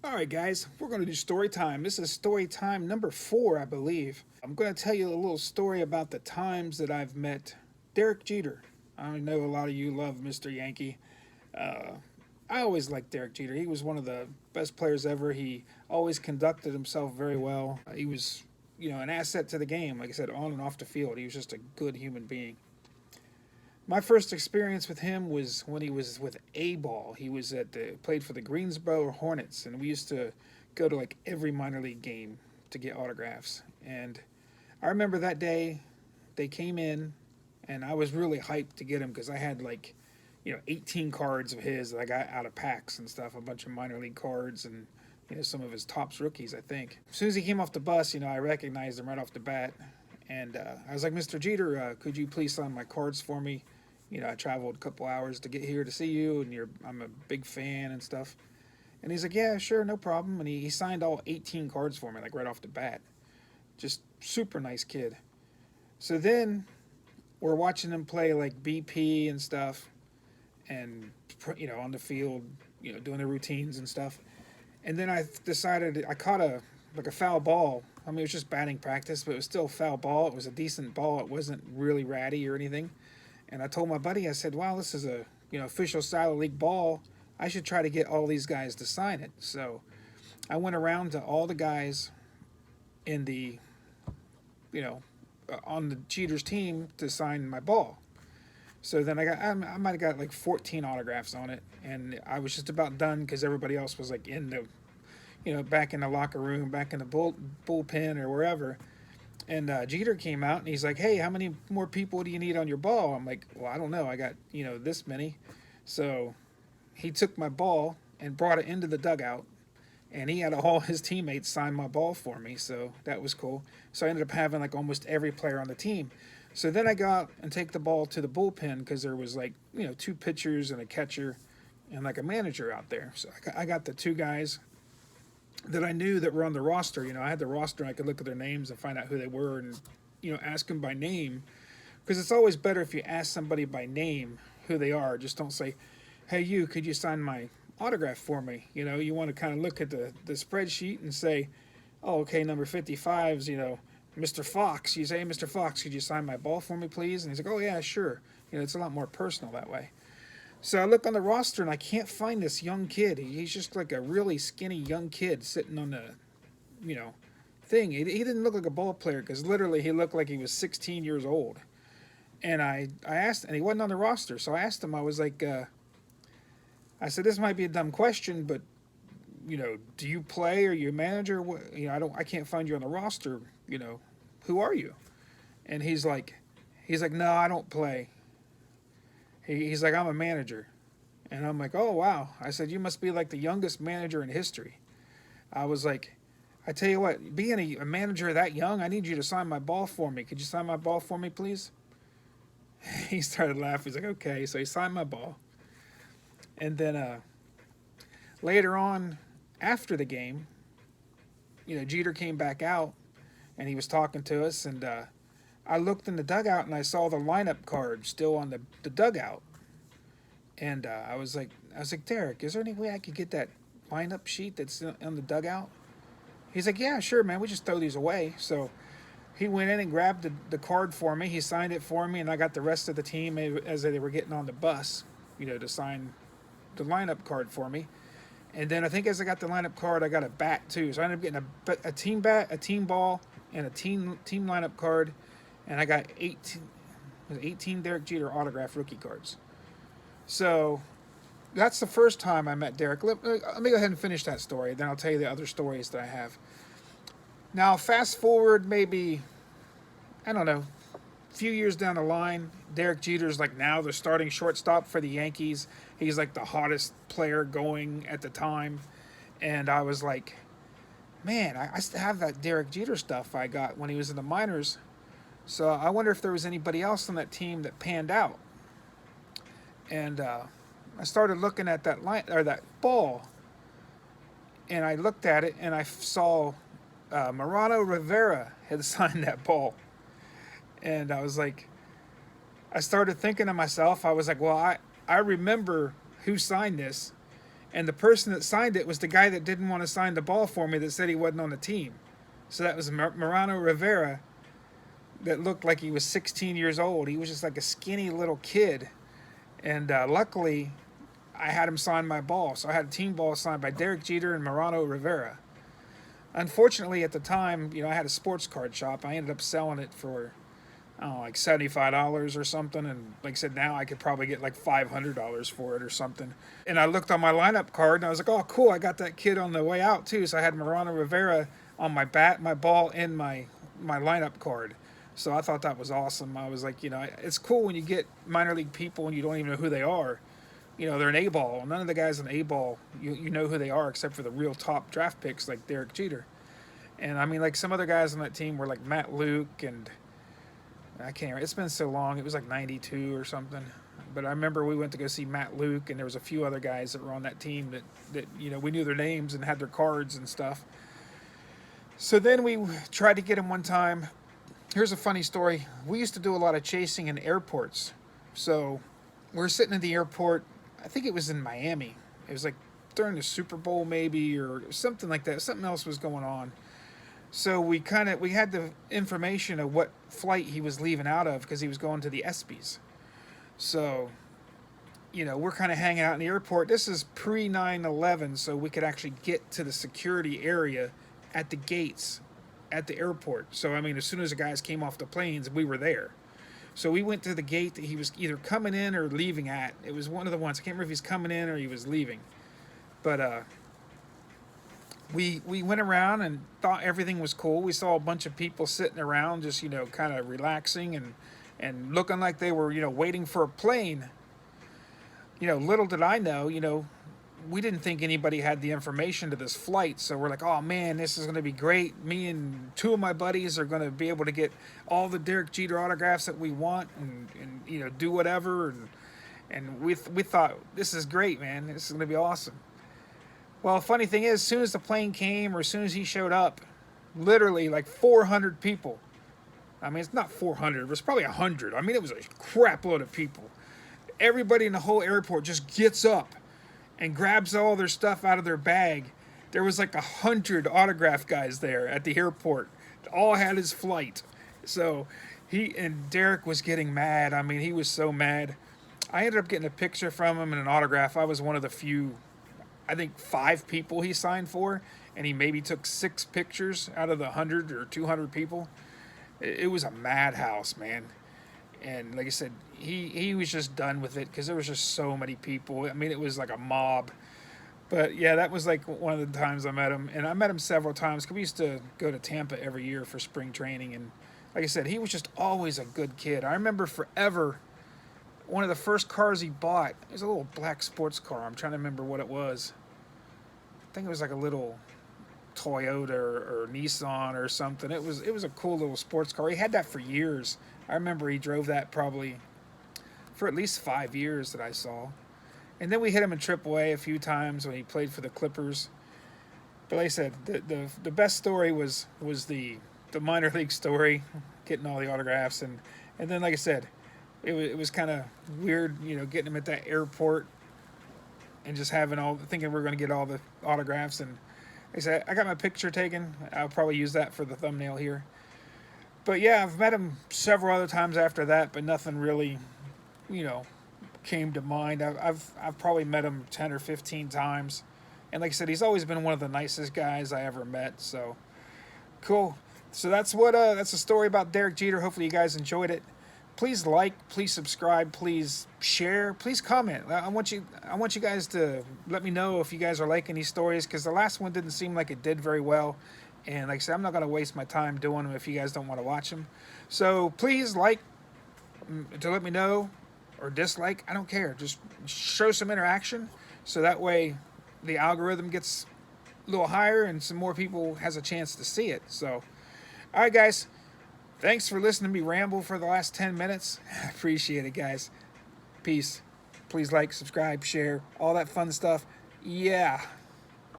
All right, guys, we're going to do story time. This is story time number 4, I believe. I'm going to tell you a little story about the times that I've met Derek Jeter. I know a lot of you love Mr. Yankee. Uh, I always liked Derek Jeter. He was one of the best players ever. He always conducted himself very well. He was, an asset to the game. Like I said, on and off the field, he was just a good human being. My first experience with him was when he was with A Ball. He was played for the Greensboro Hornets, and we used to go to like every minor league game to get autographs. And I remember that day they came in, and I was really hyped to get him because I had 18 cards of his that I got out of packs and stuff, a bunch of minor league cards and some of his tops rookies, I think. As soon as he came off the bus, I recognized him right off the bat. And I was like, Mr. Jeter, could you please sign my cards for me? I traveled a couple hours to get here to see you, and I'm a big fan and stuff. And he's like, yeah, sure, no problem. And he signed all 18 cards for me, like right off the bat. Just super nice kid. So then we're watching him play like BP and stuff, and on the field, doing the routines and stuff. And then I decided I caught a foul ball. I mean, it was just batting practice, but it was still a foul ball. It was a decent ball. It wasn't really ratty or anything. And I told my buddy, I said, wow, this is a official Silent League ball. I should try to get all these guys to sign it. So I went around to all the guys in the, on the Cheaters team to sign my ball. So then I might have got like 14 autographs on it. And I was just about done because everybody else was like in the, back in the locker room, back in the bullpen or wherever. And Jeter came out and he's like, hey, how many more people do you need on your ball? I'm like, well, I don't know. I got, this many. So he took my ball and brought it into the dugout. And he had all his teammates sign my ball for me. So that was cool. So I ended up having like almost every player on the team. So then I go out and take the ball to the bullpen because there was like, 2 pitchers and a catcher and like a manager out there. So I got the 2 guys that I knew that were on the roster. I had the roster and I could look at their names and find out who they were and, ask them by name. Because it's always better if you ask somebody by name who they are. Just don't say, hey, could you sign my autograph for me? You want to kind of look at the spreadsheet and say, oh, okay, number 55's, Mr. Fox. You say, hey, Mr. Fox, could you sign my ball for me, please? And he's like, oh, yeah, sure. It's a lot more personal that way. So I look on the roster and I can't find this young kid. He's just like a really skinny young kid sitting on the, thing. He didn't look like a ball player because literally he looked like he was 16 years old. And I asked, and he wasn't on the roster. So I asked him, I was like, I said, this might be a dumb question, but, do you play? Are you a manager? I can't find you on the roster. Who are you? And he's like, no, I don't play. He's like, I'm a manager. And I'm like, oh, wow. I said, you must be like the youngest manager in history. I was like, I tell you what, being a manager that young, I need you to sign my ball for me. Could you sign my ball for me, please? He started laughing. He's like, okay. So he signed my ball. And then later on, after the game, Jeter came back out and he was talking to us. And I looked in the dugout and I saw the lineup card still on the dugout. And I was like, Derek, is there any way I could get that lineup sheet that's on the dugout? He's like, yeah, sure, man. We just throw these away. So he went in and grabbed the card for me. He signed it for me, and I got the rest of the team as they were getting on the bus, to sign the lineup card for me. And then I think as I got the lineup card, I got a bat too. So I ended up getting a team bat, a team ball, and a team lineup card. And I got 18 Derek Jeter autographed rookie cards. So that's the first time I met Derek. Let me go ahead and finish that story. Then I'll tell you the other stories that I have. Now, fast forward maybe, I don't know, a few years down the line, Derek Jeter's like now the starting shortstop for the Yankees. He's like the hottest player going at the time. And I was like, man, I still have that Derek Jeter stuff I got when he was in the minors. So I wonder if there was anybody else on that team that panned out. And I started looking at that ball, and I looked at it, and I saw Mariano Rivera had signed that ball, and I was like, I started thinking to myself, I was like, well, I remember who signed this, And the person that signed it was the guy that didn't want to sign the ball for me, that said he wasn't on the team. So that was Mariano Rivera, that looked like he was 16 years old. He was just like a skinny little kid. And luckily, I had him sign my ball. So I had a team ball signed by Derek Jeter and Mariano Rivera. Unfortunately, at the time, I had a sports card shop. I ended up selling it for, I don't know, like $75 or something. And like I said, now I could probably get like $500 for it or something. And I looked on my lineup card and I was like, oh, cool. I got that kid on the way out too. So I had Mariano Rivera on my bat, my ball, and my lineup card. So I thought that was awesome. I was like, it's cool when you get minor league people and you don't even know who they are. They're an A-ball. None of the guys in A-ball, you know who they are except for the real top draft picks like Derek Jeter. And I mean, like some other guys on that team were like Matt Luke and I can't remember. It's been so long. It was like 92 or something. But I remember we went to go see Matt Luke and there was a few other guys that were on that team that we knew their names and had their cards and stuff. So then we tried to get him one time. Here's a funny story. We used to do a lot of chasing in airports. So we're sitting in the airport. I think it was in Miami. It was like during the Super Bowl maybe or something like that. Something else was going on. So we had the information of what flight he was leaving out of because he was going to the ESPYs. So, we're kind of hanging out in the airport. This is pre 9/11, so we could actually get to the security area at the gates at the airport. So, I mean, as soon as the guys came off the planes, we were there. So we went to the gate that he was either coming in or leaving at. It was one of the ones. I can't remember if he's coming in or he was leaving. But we went around and thought everything was cool. We saw a bunch of people sitting around just, kind of relaxing and looking like they were, waiting for a plane. Little did I know, we didn't think anybody had the information to this flight. So we're like, oh man, this is going to be great. Me and two of my buddies are going to be able to get all the Derek Jeter autographs that we want and do whatever. And we thought, this is great, man. This is going to be awesome. Well, funny thing is, as soon as the plane came or as soon as he showed up, literally like 400 people. I mean, it's not 400, it was probably 100. I mean, it was a crap load of people. Everybody in the whole airport just gets up and grabs all their stuff out of their bag. There was like 100 autograph guys there at the airport. All had his flight. So Derek was getting mad. I mean, he was so mad. I ended up getting a picture from him and an autograph. I was one of the few, I think 5 people he signed for, and he maybe took 6 pictures out of the 100 or 200 people. It was a madhouse, man. And like I said, he was just done with it because there was just so many people. I mean, it was like a mob. But yeah, that was like one of the times I met him. And I met him several times because we used to go to Tampa every year for spring training. And like I said, he was just always a good kid. I remember forever, one of the first cars he bought, it was a little black sports car. I'm trying to remember what it was. I think it was like a little Toyota or Nissan or something. It was a cool little sports car. He had that for years. I remember he drove that probably for at least 5 years that I saw. And then we hit him in AAA a few times when he played for the Clippers. But like I said, the best story was the minor league story, getting all the autographs, and then like I said, it was kind of weird, getting him at that airport and just thinking we're going to get all the autographs. And like I said, I got my picture taken. I'll probably use that for the thumbnail here. But yeah, I've met him several other times after that, but nothing really, came to mind. I've probably met him 10 or 15 times. And like I said, he's always been one of the nicest guys I ever met. So cool. So that's the story about Derek Jeter. Hopefully you guys enjoyed it. Please like, please subscribe, please share, please comment. I want you guys to let me know if you guys are liking these stories, because the last one didn't seem like it did very well. And like I said, I'm not going to waste my time doing them if you guys don't want to watch them. So please like to let me know, or dislike. I don't care. Just show some interaction, so that way the algorithm gets a little higher and some more people has a chance to see it. So, all right, guys. Thanks for listening to me ramble for the last 10 minutes. I appreciate it, guys. Peace. Please like, subscribe, share, all that fun stuff. Yeah.